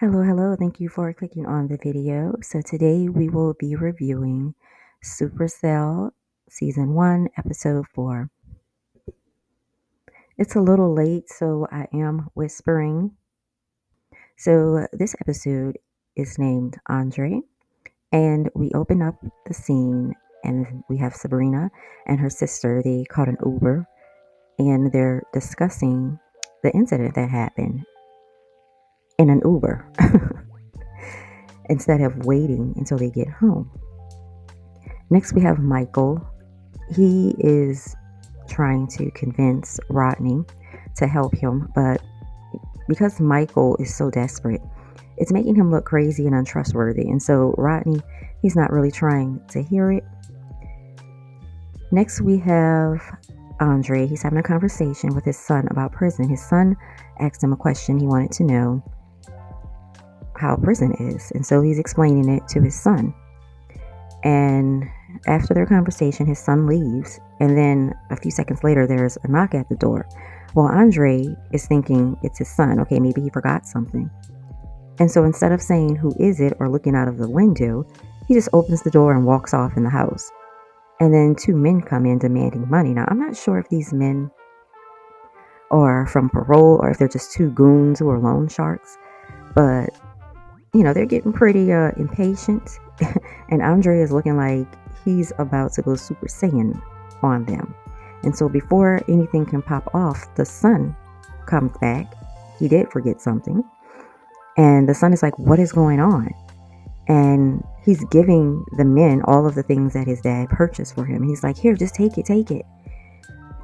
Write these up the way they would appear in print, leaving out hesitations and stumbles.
Hello. Thank you for clicking on the video. So today we will be reviewing Supercell Season 1, Episode 4. It's a little late, so I am whispering. So this episode is named Andre, and we open up the scene, and we have Sabrina and her sister. They caught an Uber, and they're discussing the incident that happened in an Uber instead of waiting until they get home. Next, we have Michael. He is trying to convince Rodney to help him, but because Michael is so desperate, it's making him look crazy and untrustworthy. And so Rodney, he's not really trying to hear it. Next, we have Andre. He's having a conversation with his son about prison. His son asked him a question. He wanted to know how prison is. And so he's explaining it to his son. And after their conversation, his son leaves. And then a few seconds later, there's a knock at the door. Well, Andre is thinking it's his son. Okay, maybe he forgot something. And so instead of saying, "Who is it?" or looking out of the window, he just opens the door and walks off in the house. And then two men come in demanding money. Now, I'm not sure if these men are from parole or if they're just two goons who are loan sharks. But, they're getting pretty impatient. And Andre is looking like he's about to go Super Saiyan on them. And so before anything can pop off, the son comes back. He did forget something. And the son is like, "What is going on?" And he's giving the men all of the things that his dad purchased for him. And he's like, "Here, just take it.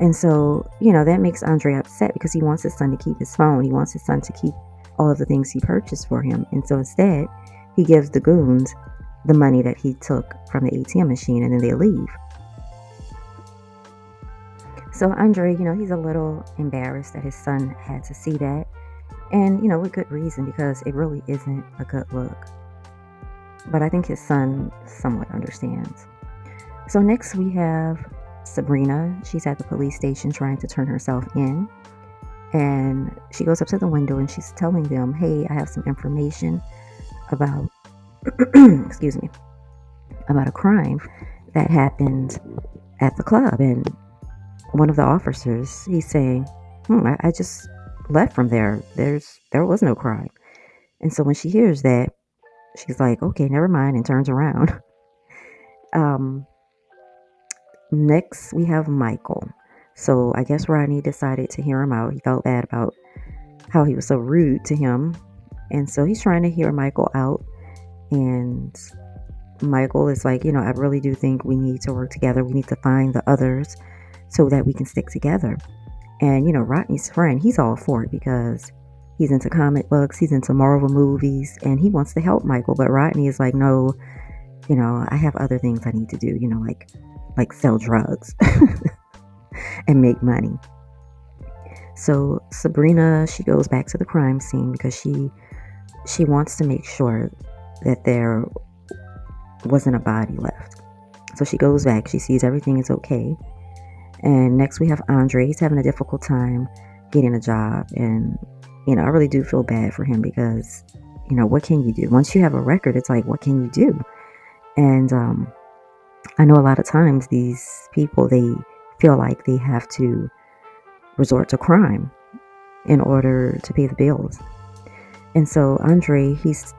And so, that makes Andre upset because he wants his son to keep his phone. He wants his son to keep all of the things he purchased for him. And so instead, he gives the goons the money that he took from the ATM machine, and then they leave. So Andre, he's a little embarrassed that his son had to see that. And, with good reason, because it really isn't a good look. But I think his son somewhat understands. So next we have Sabrina. She's at the police station trying to turn herself in. And she goes up to the window and she's telling them, "Hey, I have some information about, excuse me, about a crime that happened at the club." And one of the officers, he's saying, I just left from there. There was no crime." And so when she hears that, she's like, "Okay, never mind," and turns around. Next, we have Michael. So I guess Rodney decided to hear him out. He felt bad about how he was so rude to him. And so he's trying to hear Michael out. And Michael is like, "I really do think we need to work together. We need to find the others so that we can stick together." And, Rodney's friend, he's all for it because he's into comic books, he's into Marvel movies, and he wants to help Michael. But Rodney is like, "No, I have other things I need to do, like sell drugs and make money." So Sabrina, she goes back to the crime scene because she wants to make sure that there wasn't a body left. So she goes back, she sees everything is okay. And next we have Andre. He's having a difficult time getting a job. And, I really do feel bad for him because, what can you do? Once you have a record, it's like, what can you do? And I know a lot of times these people, they feel like they have to resort to crime in order to pay the bills. And so Andre, he's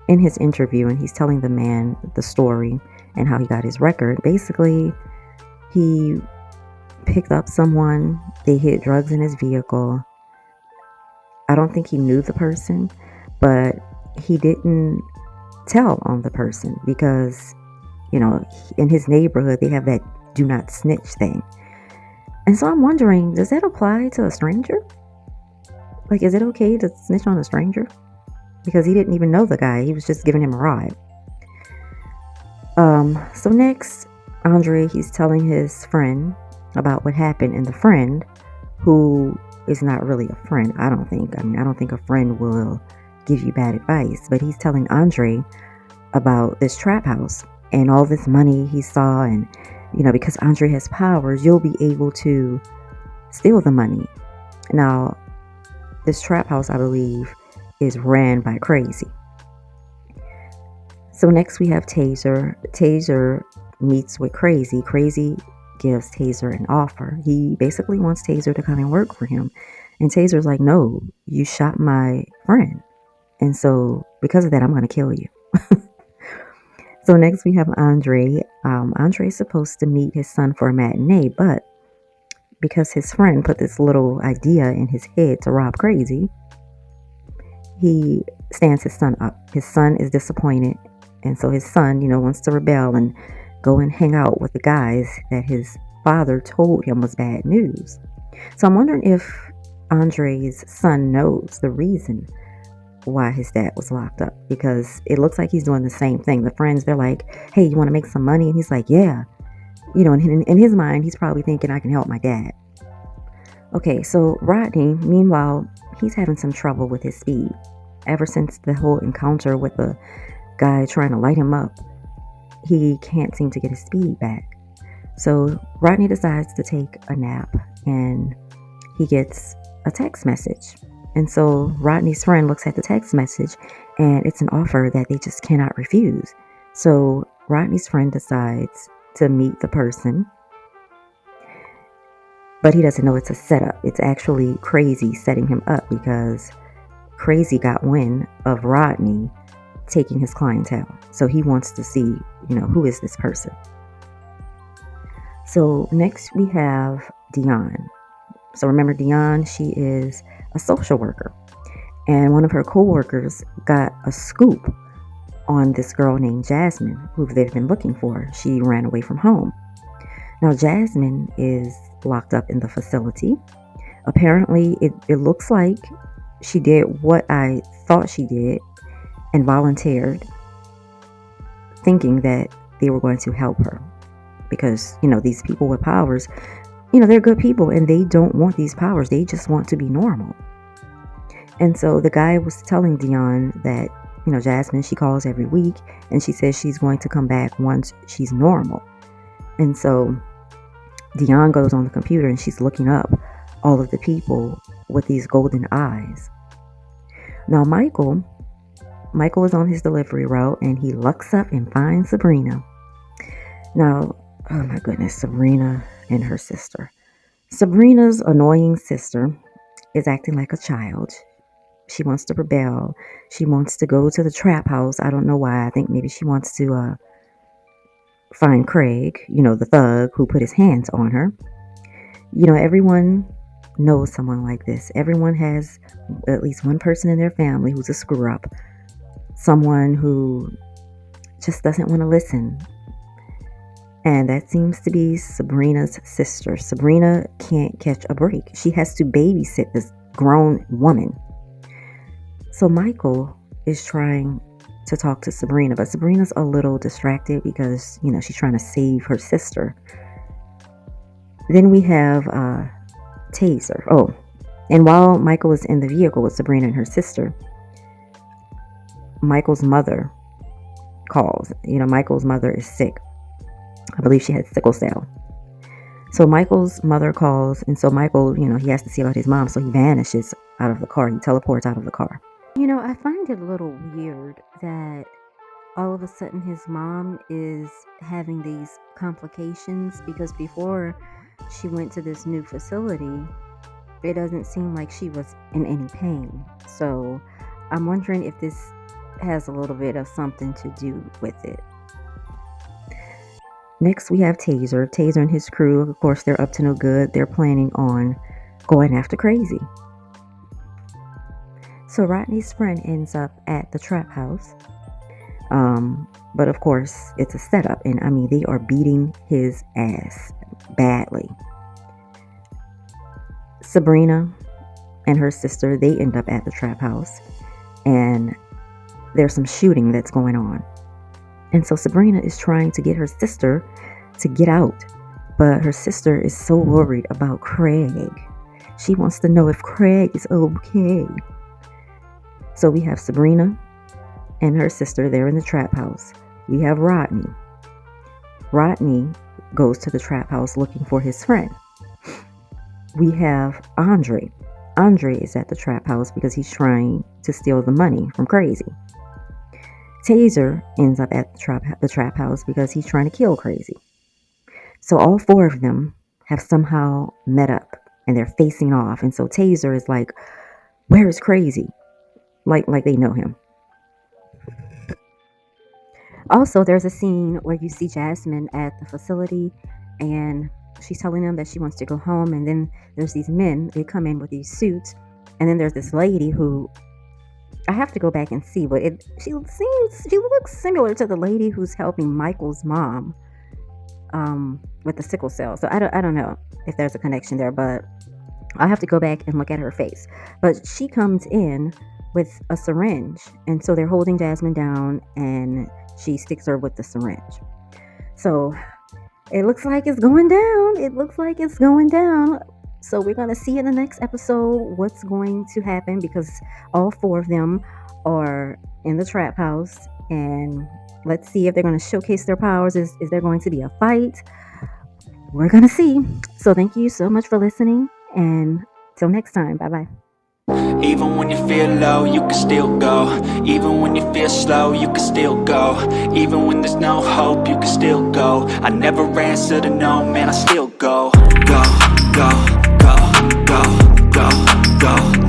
in his interview and he's telling the man the story and how he got his record. Basically, he picked up someone, they hid drugs in his vehicle. I don't think he knew the person, but he didn't tell on the person because, in his neighborhood, they have that do not snitch thing. And so I'm wondering, does that apply to a stranger? Like, is it okay to snitch on a stranger? Because he didn't even know the guy. He was just giving him a ride. So next, Andre, he's telling his friend about what happened, and the friend, who is not really a friend, I don't think a friend will give you bad advice, but he's telling Andre about this trap house and all this money he saw, and because Andre has powers, you'll be able to steal the money. Now, this trap house, I believe, is ran by Crazy. So next we have Taser. Taser meets with Crazy. Crazy gives Taser an offer. He basically wants Taser to come and work for him. And Taser's like, no, you shot my friend. And so because of that, I'm going to kill you. So next we have Andre. Andre is supposed to meet his son for a matinee, but because his friend put this little idea in his head to rob Crazy, he stands his son up. His son is disappointed, and so his son, wants to rebel and go and hang out with the guys that his father told him was bad news. So I'm wondering if Andre's son knows the reason why his dad was locked up, because it looks like he's doing the same thing. The friends, they're like, hey, you want to make some money? And he's like, yeah. In his mind, he's probably thinking, I can help my dad. Okay, so Rodney, meanwhile, he's having some trouble with his speed. Ever since the whole encounter with the guy trying to light him up, he can't seem to get his speed back. So Rodney decides to take a nap, and he gets a text message. And so Rodney's friend looks at the text message, and it's an offer that they just cannot refuse. So Rodney's friend decides to meet the person, but he doesn't know it's a setup. It's actually Crazy setting him up, because Crazy got wind of Rodney taking his clientele. So he wants to see, who is this person. So next we have Dion. So remember Dion, she is a social worker, and one of her co-workers got a scoop on this girl named Jasmine, who they've been looking for. She ran away from home. Now Jasmine is locked up in the facility. Apparently it looks like she did what I thought she did and volunteered, thinking that they were going to help her, because these people with powers, they're good people and they don't want these powers. They just want to be normal. And so the guy was telling Dion that, Jasmine, she calls every week and she says she's going to come back once she's normal. And so Dion goes on the computer and she's looking up all of the people with these golden eyes. Now Michael is on his delivery route and he looks up and finds Sabrina. Now, oh my goodness, Sabrina and her sister. Sabrina's annoying sister is acting like a child. She wants to rebel. She wants to go to the trap house. I don't know why. I think maybe she wants to find Craig, the thug who put his hands on her. Everyone knows someone like this. Everyone has at least one person in their family who's a screw up. Someone who just doesn't want to listen. And that seems to be Sabrina's sister. Sabrina can't catch a break. She has to babysit this grown woman. So Michael is trying to talk to Sabrina, but Sabrina's a little distracted because, she's trying to save her sister. Then we have Taser. Oh, and while Michael is in the vehicle with Sabrina and her sister, Michael's mother calls. Michael's mother is sick. I believe she had sickle cell. So Michael's mother calls, and so Michael, he has to see about his mom, so he vanishes out of the car. He teleports out of the car. I find it a little weird that all of a sudden his mom is having these complications, because before she went to this new facility, it doesn't seem like she was in any pain. So I'm wondering if this has a little bit of something to do with it. Next, we have Taser. Taser and his crew, of course, they're up to no good. They're planning on going after Crazy. So Rodney's friend ends up at the trap house. But of course, it's a setup. And they are beating his ass badly. Sabrina and her sister, they end up at the trap house. And there's some shooting that's going on. And so Sabrina is trying to get her sister to get out. But her sister is so worried about Craig. She wants to know if Craig is okay. So we have Sabrina and her sister. They're in the trap house. We have Rodney. Rodney goes to the trap house looking for his friend. We have Andre. Andre is at the trap house because he's trying to steal the money from Crazy. Taser ends up at the trap house because he's trying to kill Crazy. So all four of them have somehow met up and they're facing off. And so Taser is like, where is Crazy? Like they know him. Also, there's a scene where you see Jasmine at the facility and she's telling them that she wants to go home. And then there's these men, they come in with these suits. And then there's this lady who, I have to go back and see, but she looks similar to the lady who's helping Michael's mom with the sickle cell. So I don't know if there's a connection there, but I'll have to go back and look at her face. But she comes in with a syringe, and so they're holding Jasmine down, and she sticks her with the syringe. So it looks like it's going down. So we're going to see in the next episode what's going to happen, because all four of them are in the trap house, and let's see if they're going to showcase their powers. Is there going to be a fight? We're going to see. So thank you so much for listening, and till next time, bye-bye. Even when you feel low, you can still go. Even when you feel slow, you can still go. Even when there's no hope, you can still go. I never answer to no, man, I still go. Go, go, go, go, go, go.